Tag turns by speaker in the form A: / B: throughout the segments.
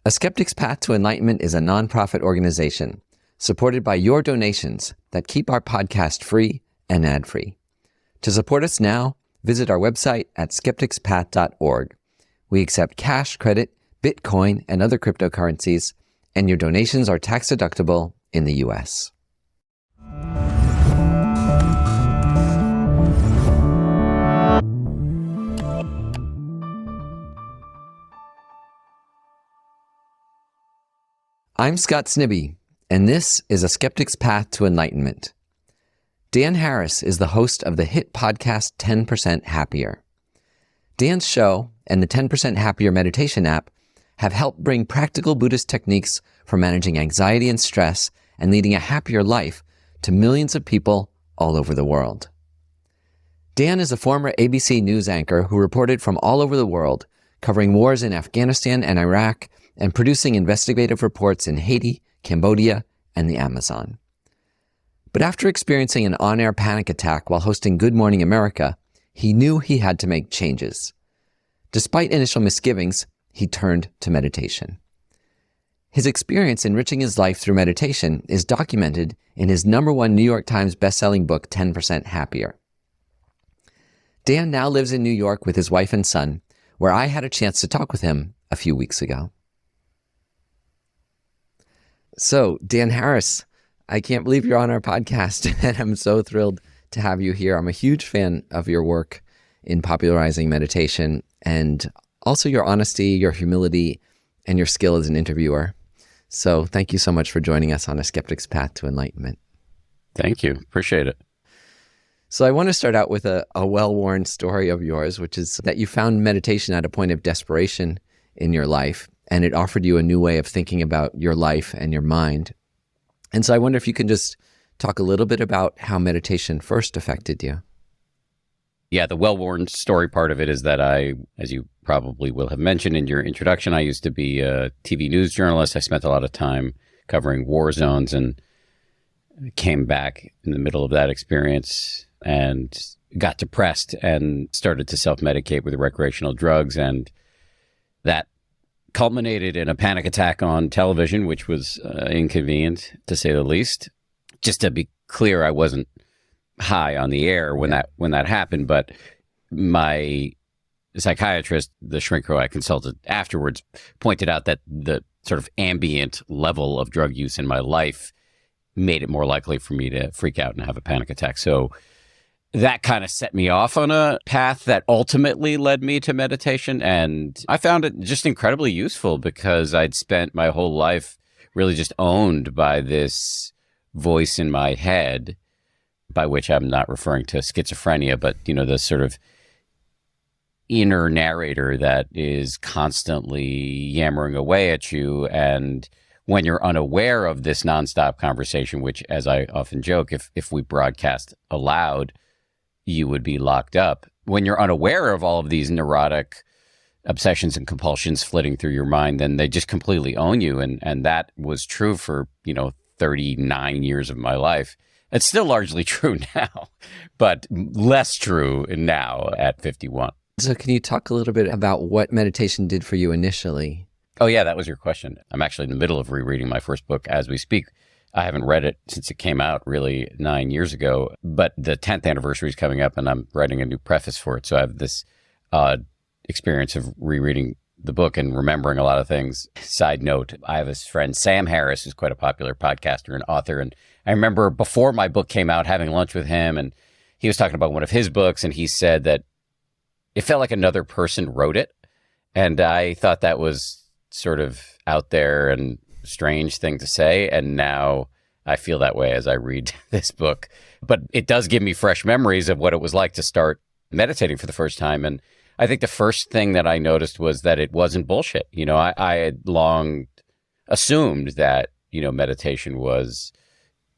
A: A Skeptic's Path to Enlightenment is a nonprofit organization supported by your donations that keep our podcast free and ad-free. To support us now, visit our website at skepticspath.org. We accept cash, credit, Bitcoin, and other cryptocurrencies, and your donations are tax-deductible in the U.S. I'm Scott Snibbe, and this is A Skeptic's Path to Enlightenment. Dan Harris is the host of the hit podcast 10% Happier. Dan's show and the 10% Happier meditation app have helped bring practical Buddhist techniques for managing anxiety and stress and leading a happier life to millions of people all over the world. Dan is a former ABC News anchor who reported from all over the world, covering wars in Afghanistan and Iraq, and producing investigative reports in Haiti, Cambodia, and the Amazon. But after experiencing an on-air panic attack while hosting Good Morning America, he knew he had to make changes. Despite initial misgivings, he turned to meditation. His experience enriching his life through meditation is documented in his #1 New York Times bestselling book, 10% Happier. Dan now lives in New York with his wife and son, where I had a chance to talk with him a few weeks ago. So, Dan Harris, I can't believe you're on our podcast, and I'm so thrilled to have you here. I'm a huge fan of your work in popularizing meditation, and also your honesty, your humility, and your skill as an interviewer. So thank you so much for joining us on A Skeptic's Path to Enlightenment.
B: Thank you. Appreciate it.
A: So I want to start out with a well-worn story of yours, which is that you found meditation at a point of desperation in your life, and it offered you a new way of thinking about your life and your mind. And so I wonder if you can just talk a little bit about how meditation first affected you.
B: Yeah, the well-worn story part of it is that I, as you probably will have mentioned in your introduction, I used to be a TV news journalist. I spent a lot of time covering war zones and came back in the middle of that experience and got depressed and started to self-medicate with recreational drugs. And that culminated in a panic attack on television, which was inconvenient, to say the least. Just to be clear, I wasn't high on the air when that happened, but my psychiatrist, the shrink who I consulted afterwards, pointed out that the sort of ambient level of drug use in my life made it more likely for me to freak out and have a panic attack. So that kind of set me off on a path that ultimately led me to meditation. And I found it just incredibly useful because I'd spent my whole life really just owned by this voice in my head, by which I'm not referring to schizophrenia, but, the sort of inner narrator that is constantly yammering away at you. And when you're unaware of this nonstop conversation, which, as I often joke, if we broadcast aloud, you would be locked up. When you're unaware of all of these neurotic obsessions and compulsions flitting through your mind, then they just completely own you. And that was true for, 39 years of my life. It's still largely true now, but less true now at 51.
A: So can you talk a little bit about what meditation did for you initially?
B: Oh, yeah, that was your question. I'm actually in the middle of rereading my first book as we speak. I haven't read it since it came out really 9 years ago, but the 10th anniversary is coming up and I'm writing a new preface for it. So I have this odd experience of rereading the book and remembering a lot of things. Side note, I have this friend, Sam Harris, who's quite a popular podcaster and author. And I remember before my book came out having lunch with him, and he was talking about one of his books, and he said that it felt like another person wrote it. And I thought that was sort of out there and strange thing to say. And now I feel that way as I read this book. But it does give me fresh memories of what it was like to start meditating for the first time. And I think the first thing that I noticed was that it wasn't bullshit. I had long assumed that, meditation was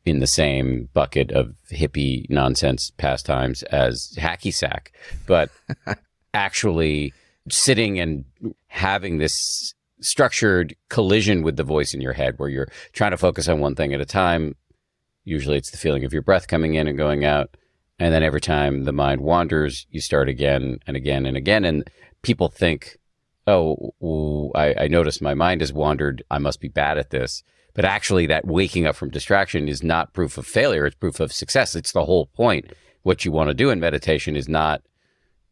B: in the same bucket of hippie nonsense pastimes as hacky sack. But actually sitting and having this structured collision with the voice in your head where you're trying to focus on one thing at a time. Usually it's the feeling of your breath coming in and going out. And then every time the mind wanders, you start again and again and again. And people think I noticed my mind has wandered. I must be bad at this. But actually, that waking up from distraction is not proof of failure. It's proof of success. It's the whole point. What you want to do in meditation is not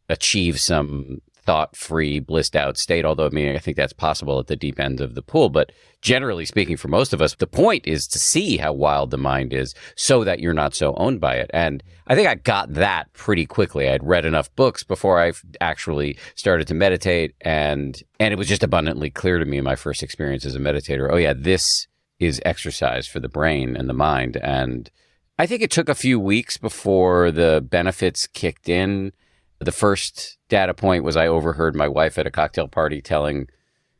B: achieve some thought-free, blissed-out state, although, I mean, I think that's possible at the deep end of the pool. But generally speaking, for most of us, the point is to see how wild the mind is so that you're not so owned by it. And I think I got that pretty quickly. I had read enough books before I actually started to meditate, and it was just abundantly clear to me in my first experience as a meditator, oh yeah, this is exercise for the brain and the mind. And I think it took a few weeks before the benefits kicked in. The first data point was I overheard my wife at a cocktail party telling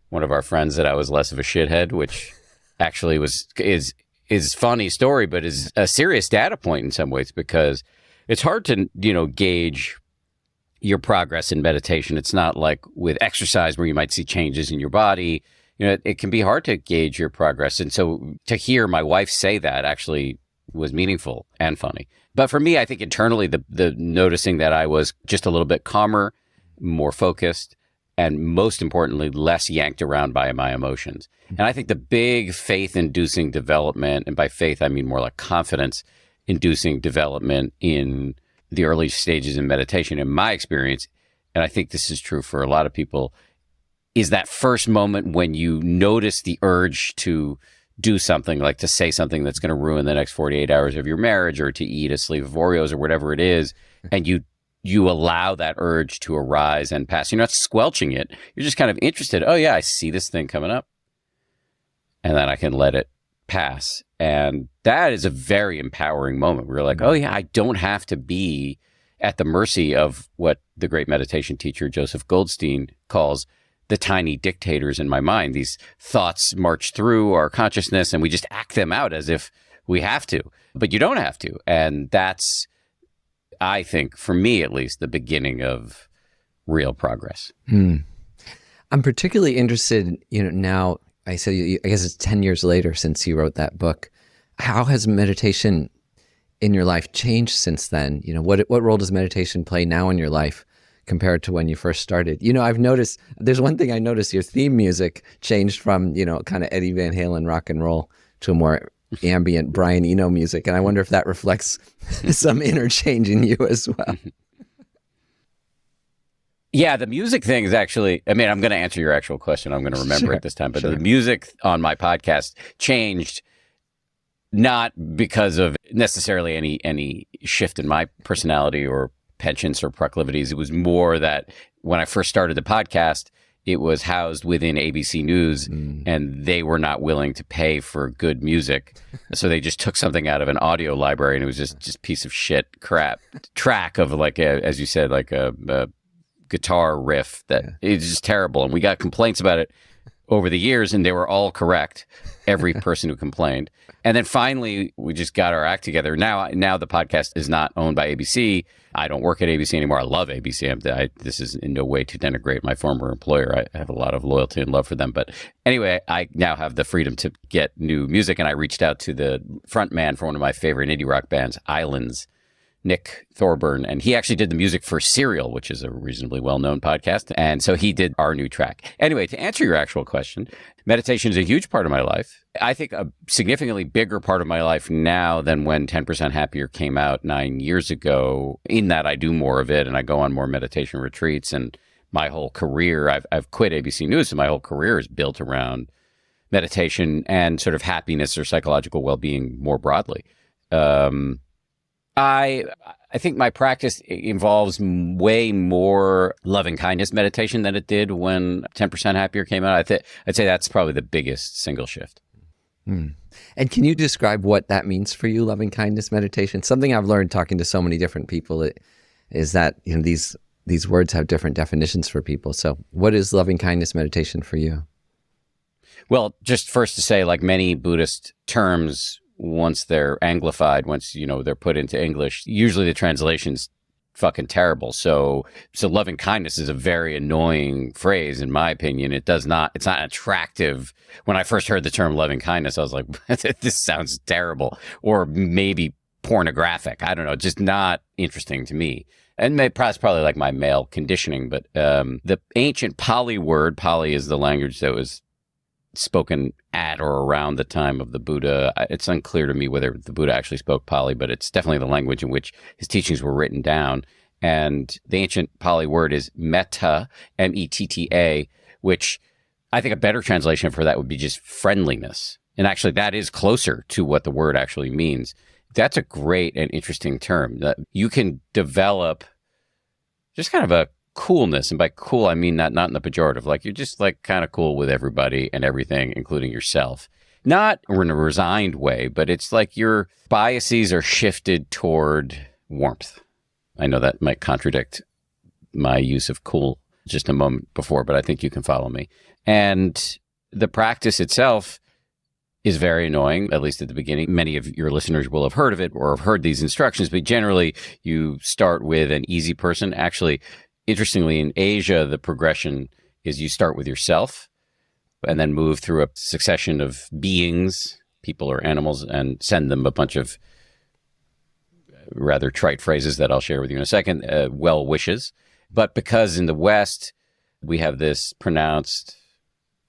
B: one of our friends that I was less of a shithead, which actually is a funny story, but is a serious data point in some ways, because it's hard to, gauge your progress in meditation. It's not like with exercise where you might see changes in your body. It can be hard to gauge your progress. And so to hear my wife say that actually was meaningful and funny. But for me, I think internally, the noticing that I was just a little bit calmer, more focused, and most importantly, less yanked around by my emotions. And I think the big faith-inducing development, and by faith, I mean more like confidence-inducing development in the early stages in meditation, in my experience, and I think this is true for a lot of people, is that first moment when you notice the urge to do something, like to say something that's going to ruin the next 48 hours of your marriage, or to eat a sleeve of Oreos or whatever it is, and you allow that urge to arise and pass. You're not squelching it. You're just kind of interested. Oh yeah, I see this thing coming up, and then I can let it pass. And that is a very empowering moment. We're like, oh yeah, I don't have to be at the mercy of what the great meditation teacher Joseph Goldstein calls the tiny dictators in my mind. These thoughts march through our consciousness and we just act them out as if we have to, but you don't have to. And that's, I think, for me at least, the beginning of real progress.
A: I'm particularly interested, now, I guess it's 10 years later since you wrote that book. How has meditation in your life changed since then? What role does meditation play now in your life compared to when you first started? I've noticed, there's one thing I noticed, your theme music changed from, kind of Eddie Van Halen rock and roll to a more ambient Brian Eno music. And I wonder if that reflects some inner change in you as well.
B: Yeah, the music thing is actually, I'm going to answer your actual question. I'm going to remember it this time. But the music on my podcast changed not because of necessarily any shift in my personality or penchants or proclivities. It was more that when I first started the podcast, it was housed within ABC News, and they were not willing to pay for good music. So they just took something out of an audio library, and it was just piece of shit crap track of, like, as you said, like a guitar riff that is just terrible. And we got complaints about it over the years, and they were all correct, every person who complained. And then finally, we just got our act together. Now the podcast is not owned by ABC. I don't work at ABC anymore. I love ABC. This is in no way to denigrate my former employer. I have a lot of loyalty and love for them. But anyway, I now have the freedom to get new music, and I reached out to the front man for one of my favorite indie rock bands, Islands, Nick Thorburn, and he actually did the music for Serial, which is a reasonably well-known podcast. And so he did our new track. Anyway, to answer your actual question, meditation is a huge part of my life. I think a significantly bigger part of my life now than when 10% Happier came out 9 years ago, in that I do more of it and I go on more meditation retreats. And my whole career, I've quit ABC News, so my whole career is built around meditation and sort of happiness or psychological well-being more broadly. I think my practice involves way more loving kindness meditation than it did when 10% Happier came out. I'd say that's probably the biggest single shift.
A: And can you describe what that means for you, loving kindness meditation? Something I've learned talking to so many different people is that these words have different definitions for people. So what is loving kindness meditation for you?
B: Well, just first to say, like many Buddhist terms, once they're anglified, once, they're put into English, usually the translation's fucking terrible. So loving kindness is a very annoying phrase, in my opinion. It's not attractive. When I first heard the term loving kindness, I was like, this sounds terrible. Or maybe pornographic. I don't know, just not interesting to me. And that's probably like my male conditioning, but the ancient Pali word, Pali is the language that was spoken at or around the time of the Buddha. It's unclear to me whether the Buddha actually spoke Pali, but it's definitely the language in which his teachings were written down. And the ancient Pali word is metta, M-E-T-T-A, which I think a better translation for that would be just friendliness. And actually, that is closer to what the word actually means. That's a great and interesting term that you can develop just kind of a coolness. And by cool, I mean not in the pejorative. Like, you're just like kind of cool with everybody and everything, including yourself. Not in a resigned way, but it's like your biases are shifted toward warmth. I know that might contradict my use of cool just a moment before, but I think you can follow me. And the practice itself is very annoying, at least at the beginning. Many of your listeners will have heard of it or have heard these instructions, but generally you start with an easy person. Actually, interestingly, in Asia, the progression is you start with yourself and then move through a succession of beings, people or animals, and send them a bunch of rather trite phrases that I'll share with you in a second, well wishes. But because in the West, we have this pronounced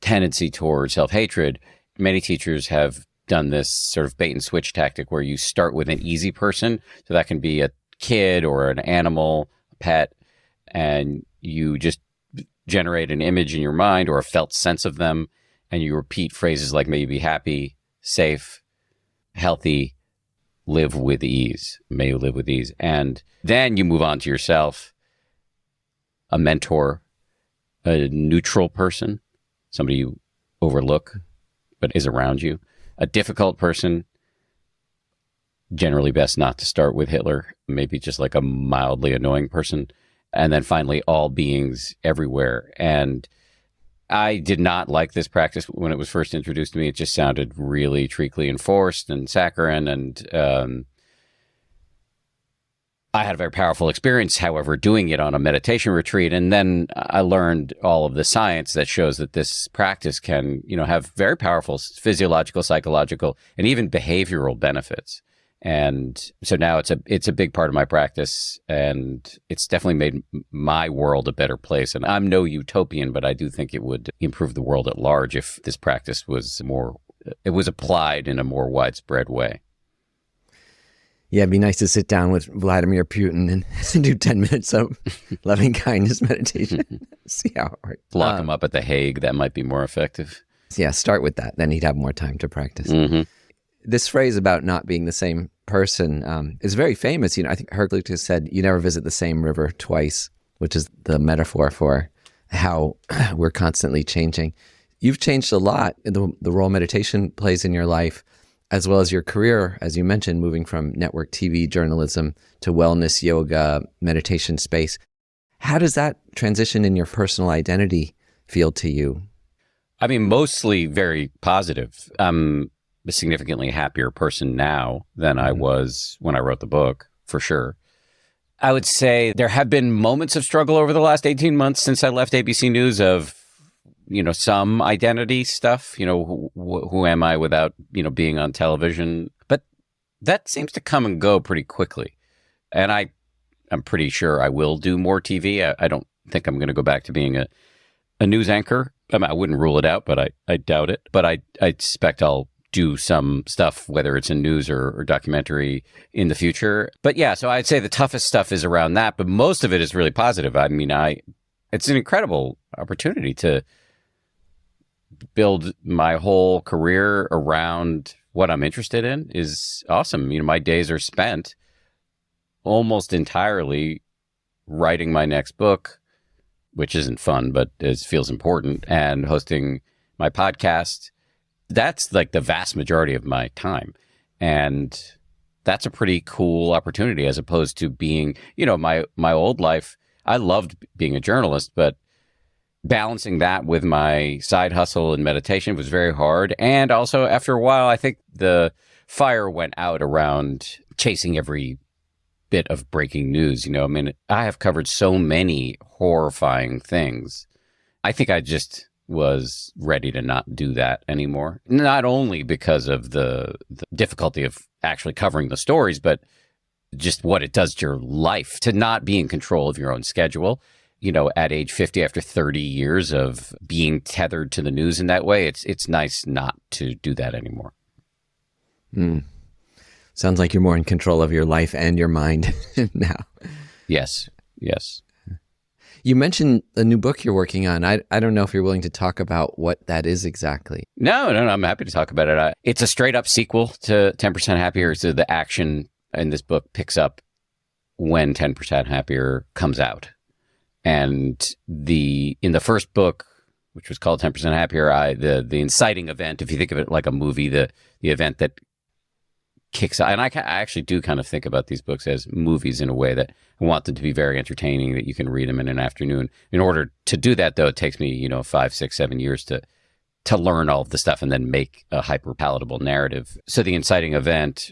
B: tendency toward self-hatred, many teachers have done this sort of bait and switch tactic where you start with an easy person. So that can be a kid or an animal, a pet, and you just generate an image in your mind or a felt sense of them. And you repeat phrases like, may you be happy, safe, healthy, live with ease. May you live with ease. And then you move on to yourself, a mentor, a neutral person, somebody you overlook but is around you, a difficult person. Generally best not to start with Hitler, maybe just like a mildly annoying person. And then finally, all beings everywhere. And I did not like this practice when it was first introduced to me. It just sounded really treacly and forced and saccharine. And I had a very powerful experience, however, doing it on a meditation retreat. And then I learned all of the science that shows that this practice can, have very powerful physiological, psychological, and even behavioral benefits. And so now it's a big part of my practice, and it's definitely made my world a better place. And I'm no utopian, but I do think it would improve the world at large if this practice was applied in a more widespread way.
A: Yeah, it'd be nice to sit down with Vladimir Putin and do 10 minutes of loving kindness meditation. See how it works.
B: Lock him up at The Hague. That might be more effective.
A: Yeah, start with that. Then he'd have more time to practice.
B: Mm-hmm.
A: This phrase about not being the same person is very famous. I think Heraclitus said, you never visit the same river twice, which is the metaphor for how we're constantly changing. You've changed a lot in the role meditation plays in your life, as well as your career, as you mentioned, moving from network TV journalism to wellness, yoga, meditation space. How does that transition in your personal identity feel to you?
B: I mean, mostly very positive. I'm a significantly happier person now than I was when I wrote the book, for sure. I would say there have been moments of struggle over the last 18 months since I left ABC News of, some identity stuff, who am I without, being on television. But that seems to come and go pretty quickly. And I'm pretty sure I will do more TV. I don't think I'm going to go back to being a news anchor. I wouldn't rule it out, but I doubt it. But I expect I'll do some stuff, whether it's in news or documentary in the future. But yeah, so I'd say the toughest stuff is around that, but most of it is really positive. I mean, it's an incredible opportunity to build my whole career around what I'm interested in is awesome. My days are spent almost entirely writing my next book, which isn't fun, but it feels important, and hosting my podcast. That's like the vast majority of my time. And that's a pretty cool opportunity as opposed to being, my old life. I loved being a journalist, but balancing that with my side hustle and meditation was very hard. And also after a while, I think the fire went out around chasing every bit of breaking news. I have covered so many horrifying things. I think I just was ready to not do that anymore. Not only because of the difficulty of actually covering the stories, but just what it does to your life, to not be in control of your own schedule. At age 50, after 30 years of being tethered to the news in that way, it's nice not to do that anymore.
A: Sounds like you're more in control of your life and your mind now.
B: Yes.
A: You mentioned a new book you're working on. I don't know if you're willing to talk about what that is exactly.
B: No, I'm happy to talk about it. It's a straight up sequel to 10% Happier. So the action in this book picks up when 10% Happier comes out. And in the first book, which was called 10% Happier, the inciting event, if you think of it like a movie, the event that kicks out, and I actually do kind of think about these books as movies in a way that I want them to be very entertaining, that you can read them in an afternoon. In order to do that, though, it takes me, 5, 6, 7 years to learn all of the stuff and then make a hyper palatable narrative. So the inciting event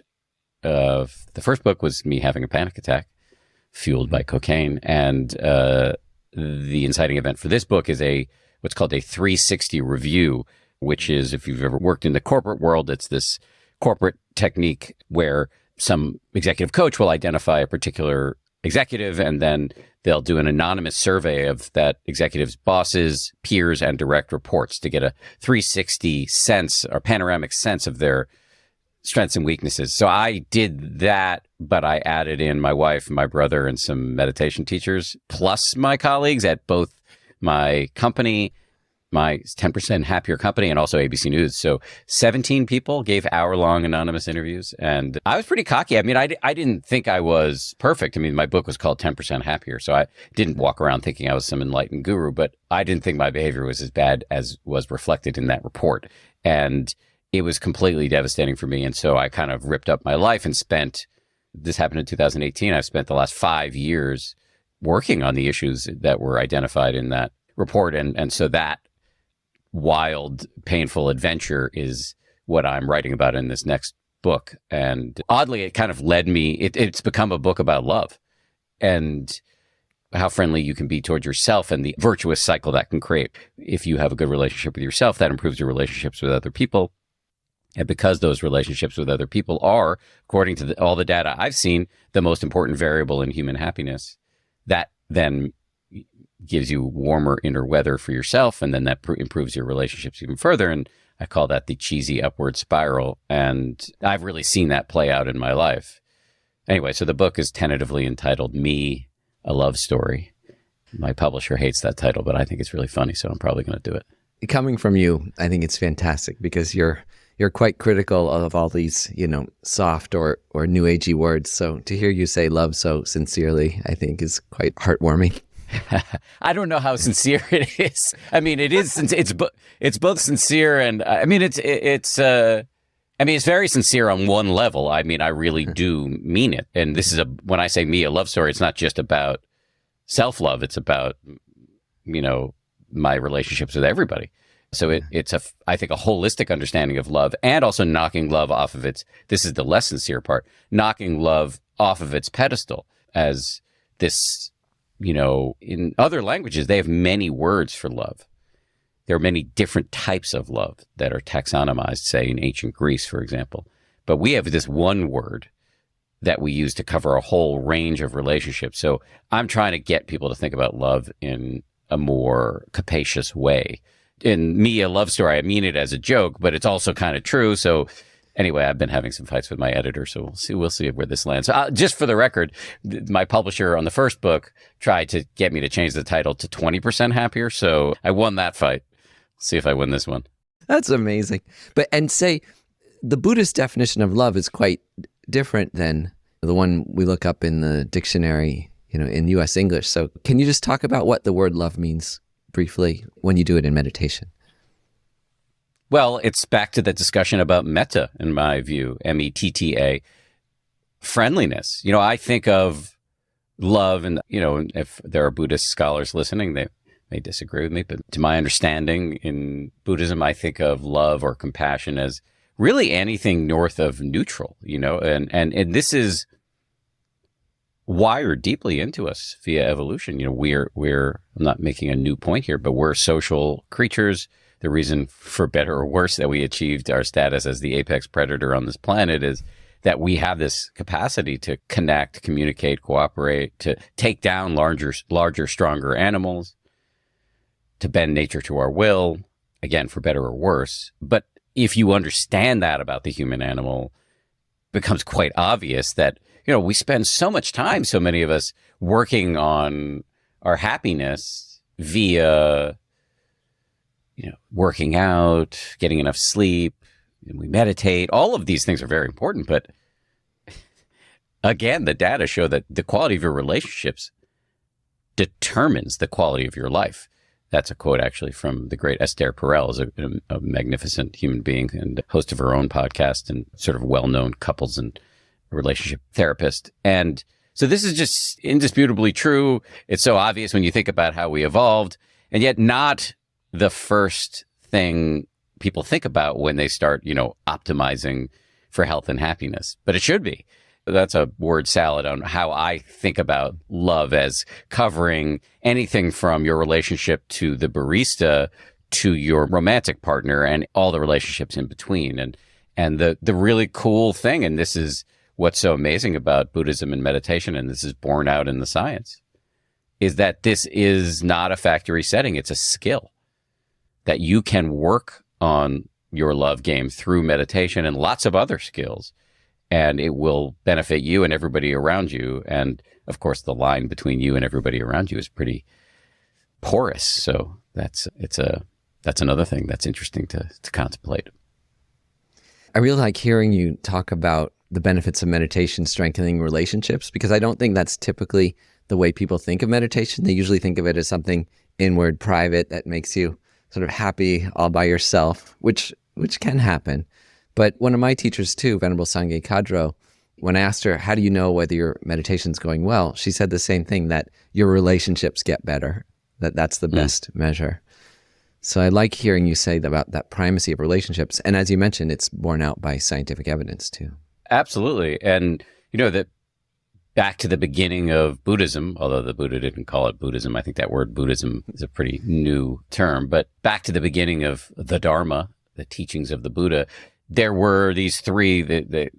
B: of the first book was me having a panic attack fueled by cocaine, and the inciting event for this book is what's called a 360 review, which is, if you've ever worked in the corporate world, it's this corporate technique where some executive coach will identify a particular executive, and then they'll do an anonymous survey of that executive's bosses, peers, and direct reports to get a 360 sense or panoramic sense of their strengths and weaknesses. So I did that, but I added in my wife, my brother, and some meditation teachers, plus my colleagues at both my company, my 10% Happier company, and also ABC News. So 17 people gave hour-long anonymous interviews, and I was pretty cocky. I mean, I didn't think I was perfect. I mean, my book was called 10% Happier, so I didn't walk around thinking I was some enlightened guru, but I didn't think my behavior was as bad as was reflected in that report. And it was completely devastating for me. And so I kind of ripped up my life and this happened in 2018. I've spent the last 5 years working on the issues that were identified in that report. And so that wild, painful adventure is what I'm writing about in this next book. And oddly, it kind of led me, it's become a book about love and how friendly you can be towards yourself and the virtuous cycle that can create. If you have a good relationship with yourself, that improves your relationships with other people. And because those relationships with other people are, according to all the data I've seen, the most important variable in human happiness, that then gives you warmer inner weather for yourself, and then that improves your relationships even further. And I call that the cheesy upward spiral. And I've really seen that play out in my life. Anyway, so the book is tentatively entitled Me, A Love Story. My publisher hates that title, but I think it's really funny, so I'm probably going to do it.
A: Coming from you, I think it's fantastic because you're quite critical of all these, soft or new agey words. So to hear you say love so sincerely, I think is quite heartwarming.
B: I don't know how sincere it is. I mean, it's both sincere and it's very sincere on one level. I mean, I really do mean it. And this is when I say me, a love story, it's not just about self-love. It's about, my relationships with everybody. So it's I think a holistic understanding of love, and also knocking love off of this is the less sincere part, knocking love off of its pedestal as this, in other languages, they have many words for love. There are many different types of love that are taxonomized, say in ancient Greece, for example. But we have this one word that we use to cover a whole range of relationships. So I'm trying to get people to think about love in a more capacious way. In Me, A Love Story, I mean it as a joke, but it's also kind of true. So anyway, I've been having some fights with my editor, so we'll see where this lands. Just for the record, my publisher on the first book tried to get me to change the title to 20% Happier. So I won that fight. See if I win this one.
A: That's amazing. And say the Buddhist definition of love is quite different than the one we look up in the dictionary, in U.S. English. So can you just talk about what the word love means briefly when you do it in meditation?
B: Well, it's back to the discussion about metta, in my view, METTA, friendliness. I think of love, and, if there are Buddhist scholars listening, they may disagree with me, but to my understanding in Buddhism, I think of love or compassion as really anything north of neutral, and this is wired deeply into us via evolution. We're I'm not making a new point here, but we're social creatures. The reason, for better or worse, that we achieved our status as the apex predator on this planet is that we have this capacity to connect, communicate, cooperate, to take down larger, stronger animals, to bend nature to our will, again, for better or worse. But if you understand that about the human animal, it becomes quite obvious that, we spend so much time, so many of us, working on our happiness via, working out, getting enough sleep, and we meditate. All of these things are very important. But again, the data show that the quality of your relationships determines the quality of your life. That's a quote actually from the great Esther Perel, a magnificent human being and host of her own podcast and sort of well-known couples and relationship therapist. And so this is just indisputably true. It's so obvious when you think about how we evolved, and yet not the first thing people think about when they start, optimizing for health and happiness. But it should be. That's a word salad on how I think about love, as covering anything from your relationship to the barista to your romantic partner and all the relationships in between. And the really cool thing, and this is what's so amazing about Buddhism and meditation, and this is borne out in the science, is that this is not a factory setting. It's a skill that you can work on your love game through meditation and lots of other skills. And it will benefit you and everybody around you. And of course, the line between you and everybody around you is pretty porous. So that's another thing that's interesting to contemplate.
A: I really like hearing you talk about the benefits of meditation strengthening relationships, because I don't think that's typically the way people think of meditation. They usually think of it as something inward, private, that makes you sort of happy all by yourself, which can happen. But one of my teachers too, Venerable Sangye Kadro, when I asked her, how do you know whether your meditation's going well? She said the same thing, that your relationships get better, that's the best measure. So I like hearing you say about that primacy of relationships. And as you mentioned, it's borne out by scientific evidence too.
B: Absolutely. And, that back to the beginning of Buddhism, although the Buddha didn't call it Buddhism, I think that word Buddhism is a pretty new term, but back to the beginning of the Dharma, the teachings of the Buddha, there were these three, the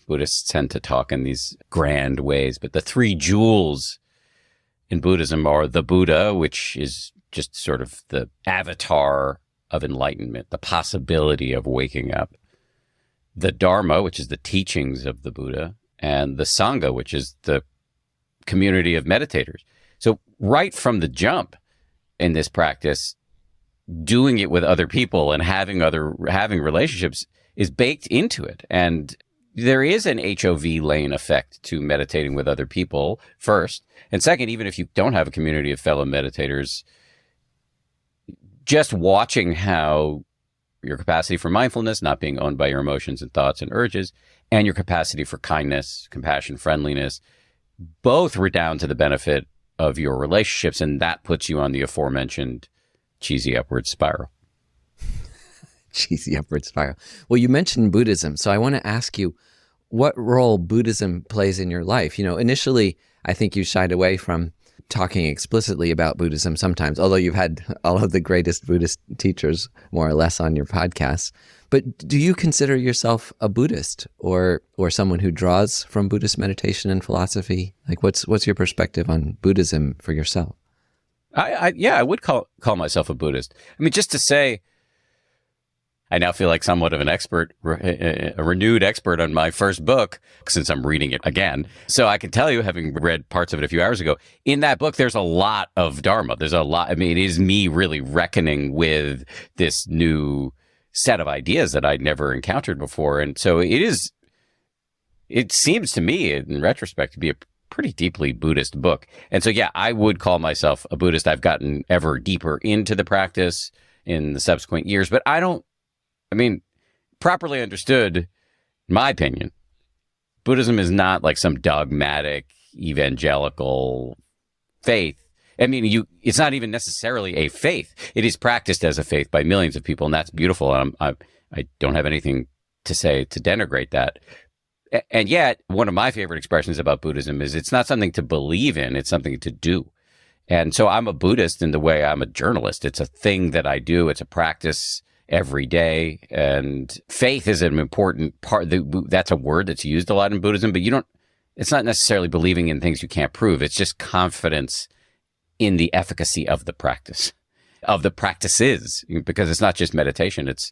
B: Buddhists tend to talk in these grand ways, but the three jewels in Buddhism are the Buddha, which is just sort of the avatar of enlightenment, the possibility of waking up, the Dharma, which is the teachings of the Buddha, and the Sangha, which is the community of meditators. So right from the jump in this practice, doing it with other people and having relationships is baked into it. And there is an HOV lane effect to meditating with other people, first. And second, even if you don't have a community of fellow meditators, just watching how your capacity for mindfulness, not being owned by your emotions and thoughts and urges, and your capacity for kindness, compassion, friendliness, both redound to the benefit of your relationships. And that puts you on the aforementioned cheesy upward spiral.
A: Cheesy upward spiral. Well, you mentioned Buddhism. So I want to ask you what role Buddhism plays in your life. Initially, I think you shied away from talking explicitly about Buddhism sometimes, although you've had all of the greatest Buddhist teachers more or less on your podcast. But do you consider yourself a Buddhist or someone who draws from Buddhist meditation and philosophy? Like, what's your perspective on Buddhism for yourself?
B: I would call myself a Buddhist. I mean, just to say, I now feel like somewhat of an expert, a renewed expert on my first book, since I'm reading it again. So I can tell you, having read parts of it a few hours ago, in that book, there's a lot of Dharma. There's a lot. I mean, it is me really reckoning with this new set of ideas that I'd never encountered before. And so it seems to me, in retrospect, to be a pretty deeply Buddhist book. And so, yeah, I would call myself a Buddhist. I've gotten ever deeper into the practice in the subsequent years, but properly understood, in my opinion, Buddhism is not like some dogmatic evangelical faith. I mean, it's not even necessarily a faith. It is practiced as a faith by millions of people, and that's beautiful. And I don't have anything to say to denigrate that. And yet, one of my favorite expressions about Buddhism is it's not something to believe in, it's something to do. And so I'm a Buddhist in the way I'm a journalist. It's a thing that I do. It's a practice. every day. And faith is an important part. That's a word that's used a lot in Buddhism, but it's not necessarily believing in things you can't prove. It's just confidence in the efficacy of the practice, of the practices, because it's not just meditation. It's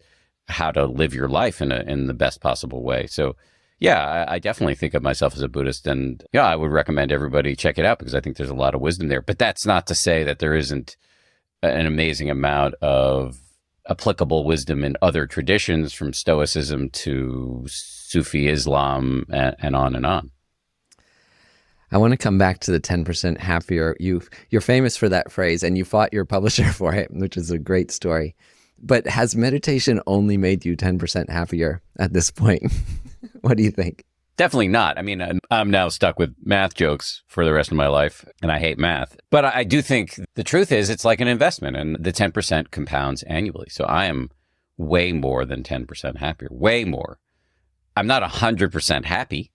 B: how to live your life in the best possible way. So yeah, I definitely think of myself as a Buddhist, and yeah, I would recommend everybody check it out because I think there's a lot of wisdom there. But that's not to say that there isn't an amazing amount of applicable wisdom in other traditions, from Stoicism to Sufi Islam and on and on.
A: I want to come back to the 10% happier. You're famous for that phrase, and you fought your publisher for it, which is a great story. But has meditation only made you 10% happier at this point? What do you think?
B: Definitely not. I mean, I'm now stuck with math jokes for the rest of my life, and I hate math. But I do think the truth is it's like an investment, and the 10% compounds annually. So I am way more than 10% happier, way more. I'm not 100% happy,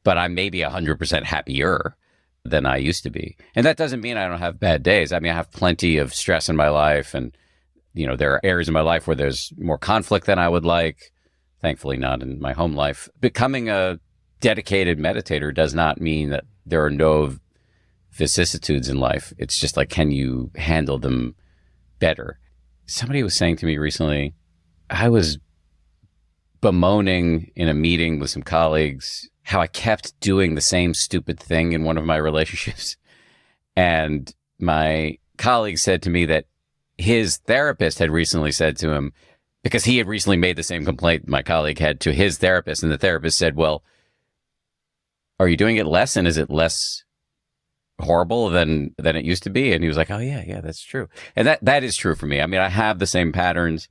B: but I'm maybe 100% happier than I used to be. And that doesn't mean I don't have bad days. I mean, I have plenty of stress in my life, and there are areas in my life where there's more conflict than I would like. Thankfully, not in my home life. Becoming a dedicated meditator does not mean that there are no vicissitudes in life. It's just like, can you handle them better? Somebody was saying to me recently, I was bemoaning in a meeting with some colleagues how I kept doing the same stupid thing in one of my relationships. And my colleague said to me that his therapist had recently said to him, because he had recently made the same complaint my colleague had to his therapist, and the therapist said, well, are you doing it less, and is it less horrible than it used to be? And he was like, oh yeah, that's true. And that is true for me. I mean, I have the same patterns.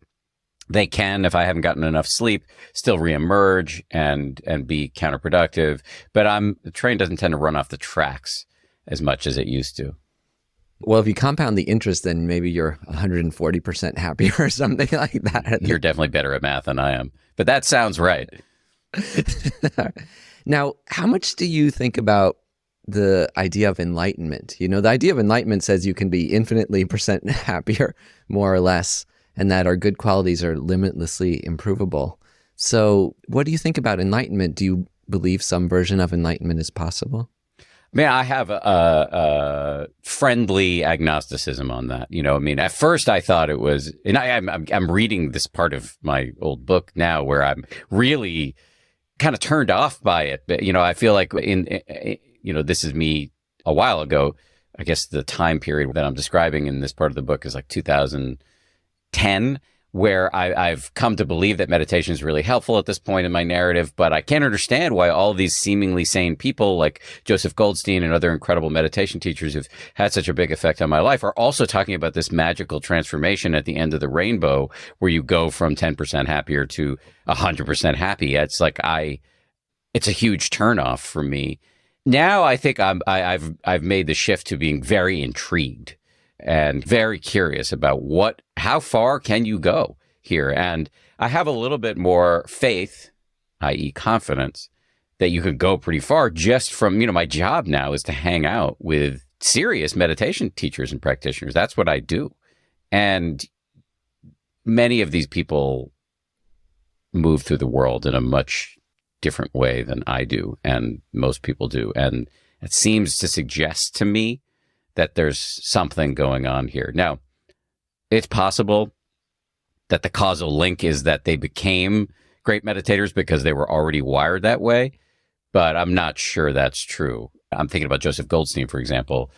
B: They can, if I haven't gotten enough sleep, still reemerge and be counterproductive. But the train doesn't tend to run off the tracks as much as it used to.
A: Well, if you compound the interest, then maybe you're 140% happier or something like that.
B: You're definitely better at math than I am. But that sounds right.
A: Now, how much do you think about the idea of enlightenment? The idea of enlightenment says you can be infinitely percent happier, more or less, and that our good qualities are limitlessly improvable. So what do you think about enlightenment? Do you believe some version of enlightenment is possible?
B: Man, I have a friendly agnosticism on that. I mean, at first I thought it was, and I'm reading this part of my old book now where I'm really kind of turned off by it. But, I feel like this is me a while ago. I guess the time period that I'm describing in this part of the book is like 2010, where I've come to believe that meditation is really helpful at this point in my narrative, but I can't understand why all these seemingly sane people like Joseph Goldstein and other incredible meditation teachers who've had such a big effect on my life are also talking about this magical transformation at the end of the rainbow where you go from 10% happier to 100% happy. It's like it's a huge turnoff for me. Now I think I've made the shift to being very intrigued and very curious about how far can you go here? And I have a little bit more faith, i.e. confidence, that you could go pretty far just from, my job now is to hang out with serious meditation teachers and practitioners. That's what I do. And many of these people move through the world in a much different way than I do, and most people do. And it seems to suggest to me that there's something going on here. Now, it's possible that the causal link is that they became great meditators because they were already wired that way, but I'm not sure that's true. I'm thinking about Joseph Goldstein, for example.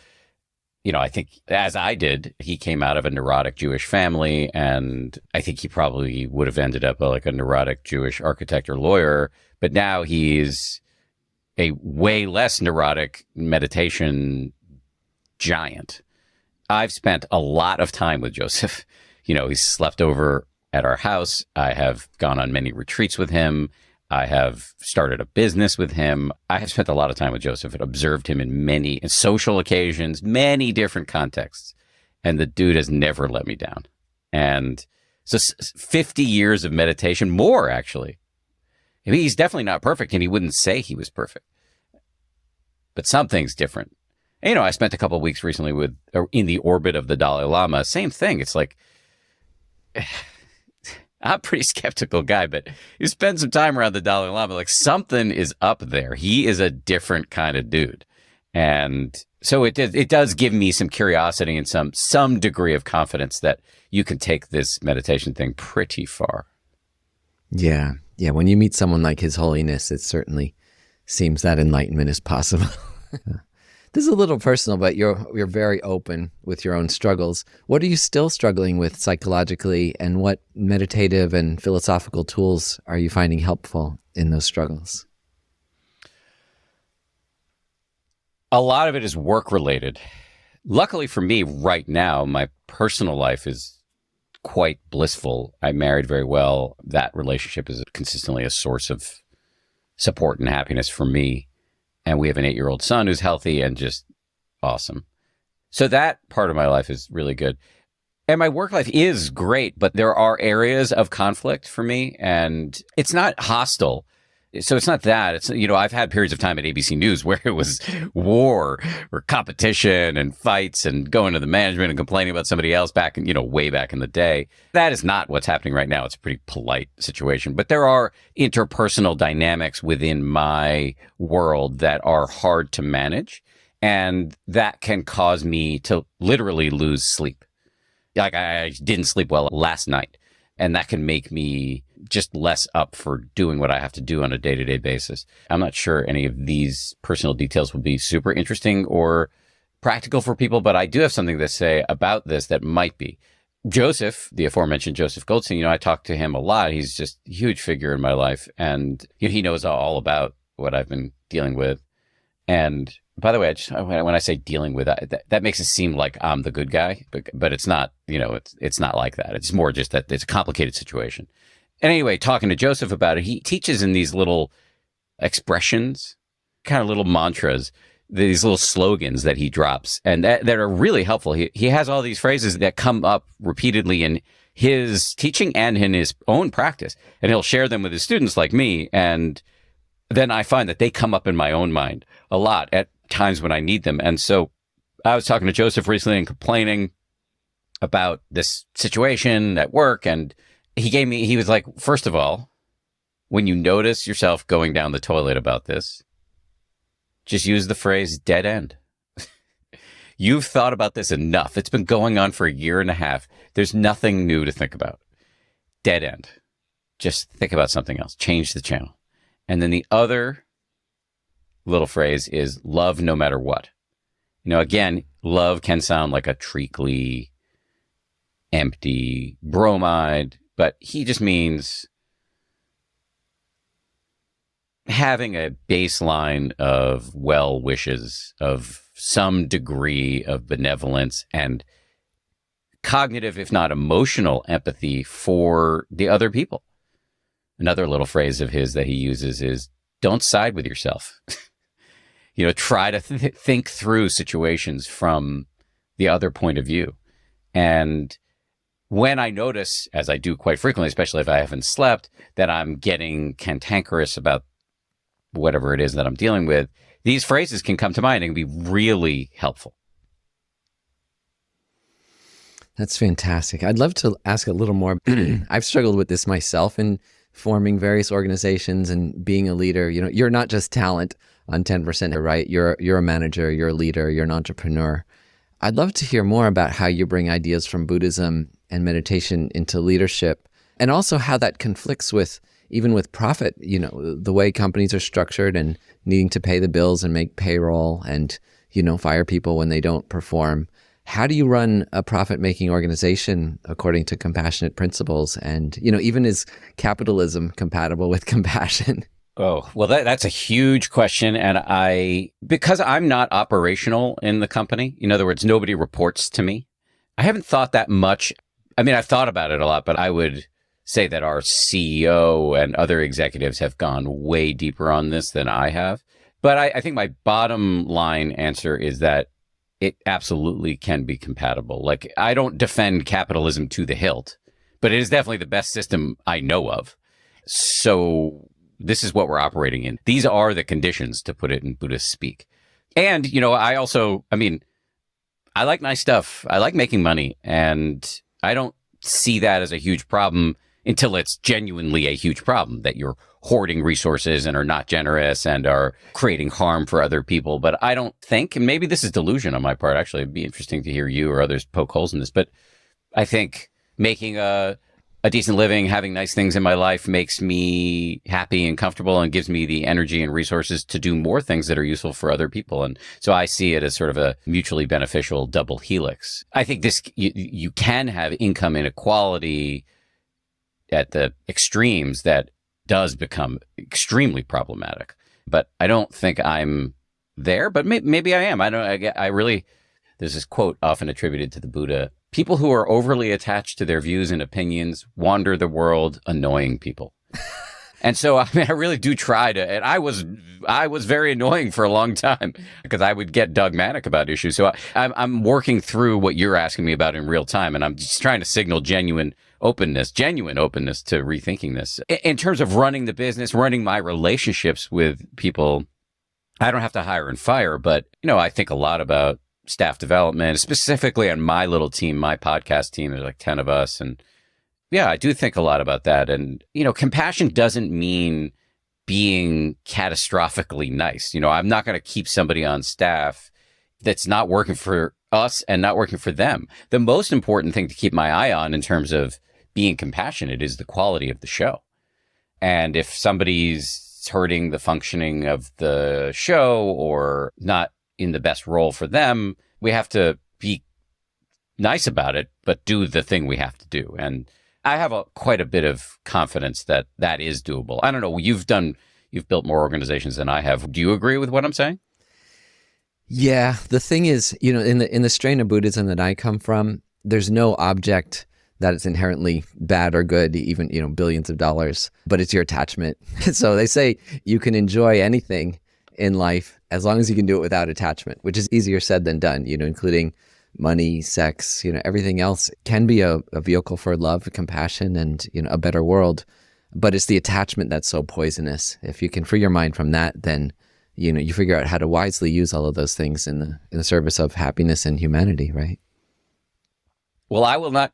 B: I think, as I did, he came out of a neurotic Jewish family, and I think he probably would have ended up like a neurotic Jewish architect or lawyer, but now he's a way less neurotic meditation giant. I've spent a lot of time with Joseph. He's slept over at our house. I have gone on many retreats with him. I have started a business with him. I have spent a lot of time with Joseph and observed him in many social occasions, many different contexts. And the dude has never let me down. And so 50 years of meditation, more actually. I mean, he's definitely not perfect, and he wouldn't say he was perfect. But something's different. And, I spent a couple of weeks recently in the orbit of the Dalai Lama. Same thing. It's like, I'm a pretty skeptical guy, but you spend some time around the Dalai Lama, like something is up there. He is a different kind of dude. And so it does give me some curiosity and some degree of confidence that you can take this meditation thing pretty far.
A: Yeah. Yeah. When you meet someone like His Holiness, it certainly seems that enlightenment is possible. This is a little personal, but you're very open with your own struggles. What are you still struggling with psychologically, and what meditative and philosophical tools are you finding helpful in those struggles?
B: A lot of it is work related. Luckily for me right now, my personal life is quite blissful. I married very well. That relationship is consistently a source of support and happiness for me. And we have an 8-year-old son who's healthy and just awesome. So that part of my life is really good. And my work life is great, but there are areas of conflict for me, and it's not hostile. So it's not that. It's, I've had periods of time at ABC News where it was war or competition and fights and going to the management and complaining about somebody else back in, way back in the day. That is not what's happening right now. It's a pretty polite situation. But there are interpersonal dynamics within my world that are hard to manage. And that can cause me to literally lose sleep. Like I didn't sleep well last night. And that can make me just less up for doing what I have to do on a day-to-day basis. I'm not sure any of these personal details will be super interesting or practical for people, but I do have something to say about this that might be. Joseph, the aforementioned Joseph Goldstein, I talk to him a lot. He's just a huge figure in my life, and he knows all about what I've been dealing with. And by the way, when I say dealing with that makes it seem like I'm the good guy, but it's not. It's not like that. It's more just that it's a complicated situation. And anyway, talking to Joseph about it, he teaches in these little expressions, kind of little mantras, these little slogans that he drops, and that are really helpful. He has all these phrases that come up repeatedly in his teaching and in his own practice, and he'll share them with his students like me, and then I find that they come up in my own mind a lot at times when I need them. And so I was talking to Joseph recently and complaining about this situation at work, and he was like, first of all, when you notice yourself going down the toilet about this, just use the phrase dead end. You've thought about this enough. It's been going on for a year and a half. There's nothing new to think about. Dead end. Just think about something else. Change the channel. And then the other little phrase is love no matter what. Again, love can sound like a treacly, empty bromide, but he just means having a baseline of well wishes, of some degree of benevolence and cognitive, if not emotional, empathy for the other people. Another little phrase of his that he uses is don't side with yourself. Try to think through situations from the other point of view. And when I notice, as I do quite frequently, especially if I haven't slept, that I'm getting cantankerous about whatever it is that I'm dealing with, these phrases can come to mind and can be really helpful.
A: That's fantastic. I'd love to ask a little more. I've struggled with this myself in forming various organizations and being a leader. You're not just talent on 10%, right? You're a manager, you're a leader, you're an entrepreneur. I'd love to hear more about how you bring ideas from Buddhism and meditation into leadership, and also how that conflicts with profit, the way companies are structured and needing to pay the bills and make payroll and, fire people when they don't perform. How do you run a profit-making organization according to compassionate principles? And, even is capitalism compatible with compassion?
B: Oh, well, that's a huge question. And because I'm not operational in the company, in other words, nobody reports to me, I haven't thought that much. I mean, I've thought about it a lot, but I would say that our CEO and other executives have gone way deeper on this than I have. But I think my bottom line answer is that it absolutely can be compatible. Like, I don't defend capitalism to the hilt, but it is definitely the best system I know of. So this is what we're operating in. These are the conditions, to put it in Buddhist speak. And, I like nice stuff. I like making money, and I don't see that as a huge problem until it's genuinely a huge problem that you're hoarding resources and are not generous and are creating harm for other people. But I don't think, and maybe this is delusion on my part, actually, it'd be interesting to hear you or others poke holes in this, but I think making a decent living, having nice things in my life makes me happy and comfortable and gives me the energy and resources to do more things that are useful for other people. And so I see it as sort of a mutually beneficial double helix. I think you can have income inequality at the extremes that does become extremely problematic. But I don't think I'm there, but maybe I am. There's this quote often attributed to the Buddha: people who are overly attached to their views and opinions wander the world annoying people. And so, I really do try to, and I was very annoying for a long time because I would get dogmatic about issues. So I'm working through what you're asking me about in real time, and I'm just trying to signal genuine openness to rethinking this. In terms of running the business, running my relationships with people, I don't have to hire and fire, but, I think a lot about staff development, specifically on my little team, my podcast team. There's like 10 of us. And yeah, I do think a lot about that. And, compassion doesn't mean being catastrophically nice. I'm not going to keep somebody on staff that's not working for us and not working for them. The most important thing to keep my eye on in terms of being compassionate is the quality of the show. And if somebody's hurting the functioning of the show or not in the best role for them, we have to be nice about it, but do the thing we have to do. And I have quite a bit of confidence that that is doable. I don't know. You've built more organizations than I have. Do you agree with what I'm saying?
A: Yeah. The thing is, in the strain of Buddhism that I come from, there's no object that is inherently bad or good, even, billions of dollars, but it's your attachment. So they say you can enjoy anything in life as long as you can do it without attachment, which is easier said than done, including money, sex, everything else can be a vehicle for love, compassion, and, a better world. But it's the attachment that's so poisonous. If you can free your mind from that, then, you figure out how to wisely use all of those things in the service of happiness and humanity, right?
B: Well, I will not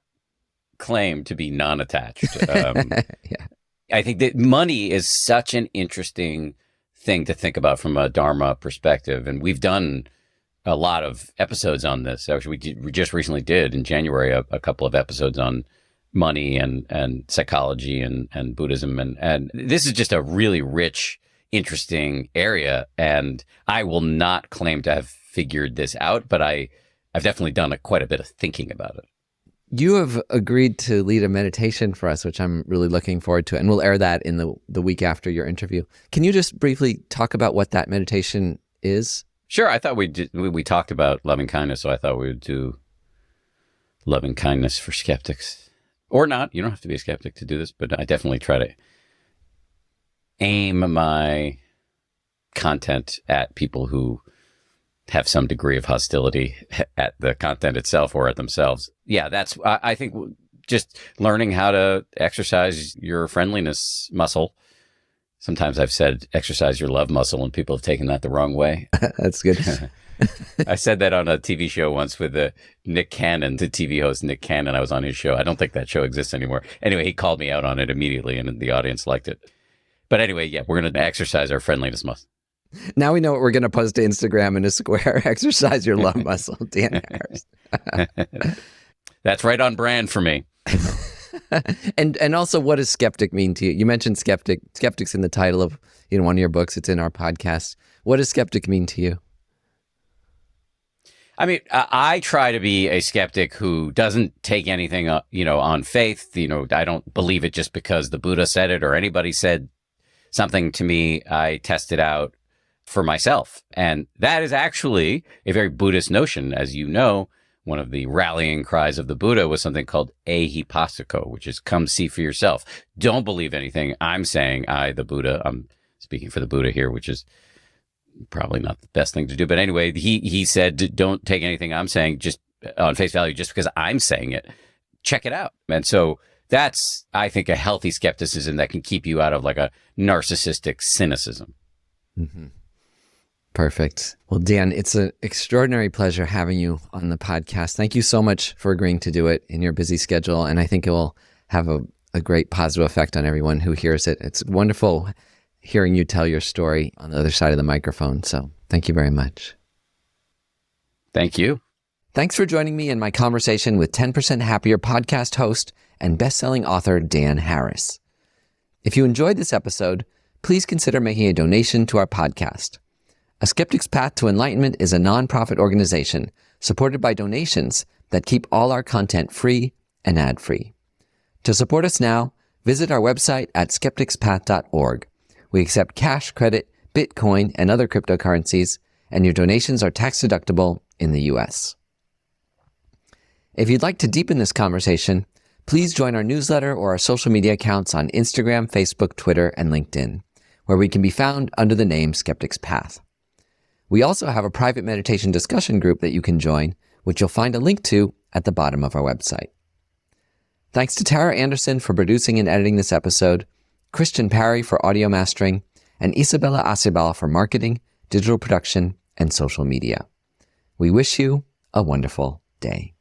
B: claim to be non-attached.
A: Yeah.
B: I think that money is such an interesting thing to think about from a Dharma perspective. And we've done a lot of episodes on this. Actually, we just recently did in January a couple of episodes on money and psychology and Buddhism. And this is just a really rich, interesting area. And I will not claim to have figured this out, but I've definitely done quite a bit of thinking about it.
A: You have agreed to lead a meditation for us, which I'm really looking forward to. And we'll air that in the week after your interview. Can you just briefly talk about what that meditation is?
B: Sure. I thought we talked about loving kindness, so I thought we would do loving kindness for skeptics. Or not. You don't have to be a skeptic to do this, but I definitely try to aim my content at people who have some degree of hostility at the content itself or at themselves. Yeah, I think just learning how to exercise your friendliness muscle. Sometimes I've said exercise your love muscle and people have taken that the wrong way.
A: That's good.
B: I said that on a TV show once with Nick Cannon, the TV host Nick Cannon. I was on his show. I don't think that show exists anymore. Anyway, he called me out on it immediately and the audience liked it. But anyway, yeah, we're going to exercise our friendliness muscle.
A: Now we know what we're going to post to Instagram in a square. Exercise your love muscle, Dan Harris.
B: That's right on brand for me.
A: And also, what does skeptic mean to you? You mentioned skeptics in the title of one of your books. It's in our podcast. What does skeptic mean to you?
B: I mean, I try to be a skeptic who doesn't take anything, on faith. I don't believe it just because the Buddha said it or anybody said something to me. I test it out for myself. And that is actually a very Buddhist notion. As you know, one of the rallying cries of the Buddha was something called ehipassiko, which is come see for yourself. Don't believe anything I'm saying. The Buddha, I'm speaking for the Buddha here, which is probably not the best thing to do. But anyway, he said, don't take anything I'm saying just on face value, just because I'm saying it. Check it out. And so that's, I think, a healthy skepticism that can keep you out of like a narcissistic cynicism.
A: Mm-hmm. Perfect. Well, Dan, it's an extraordinary pleasure having you on the podcast. Thank you so much for agreeing to do it in your busy schedule. And I think it will have a great positive effect on everyone who hears it. It's wonderful hearing you tell your story on the other side of the microphone. So thank you very much.
B: Thank you.
A: Thanks for joining me in my conversation with 10% Happier podcast host and best-selling author Dan Harris. If you enjoyed this episode, please consider making a donation to our podcast. A Skeptic's Path to Enlightenment is a nonprofit organization supported by donations that keep all our content free and ad-free. To support us now, visit our website at skepticspath.org. We accept cash, credit, Bitcoin, and other cryptocurrencies, and your donations are tax-deductible in the U.S. If you'd like to deepen this conversation, please join our newsletter or our social media accounts on Instagram, Facebook, Twitter, and LinkedIn, where we can be found under the name Skeptic's Path. We also have a private meditation discussion group that you can join, which you'll find a link to at the bottom of our website. Thanks to Tara Anderson for producing and editing this episode, Christian Parry for audio mastering, and Isabella Acebal for marketing, digital production, and social media. We wish you a wonderful day.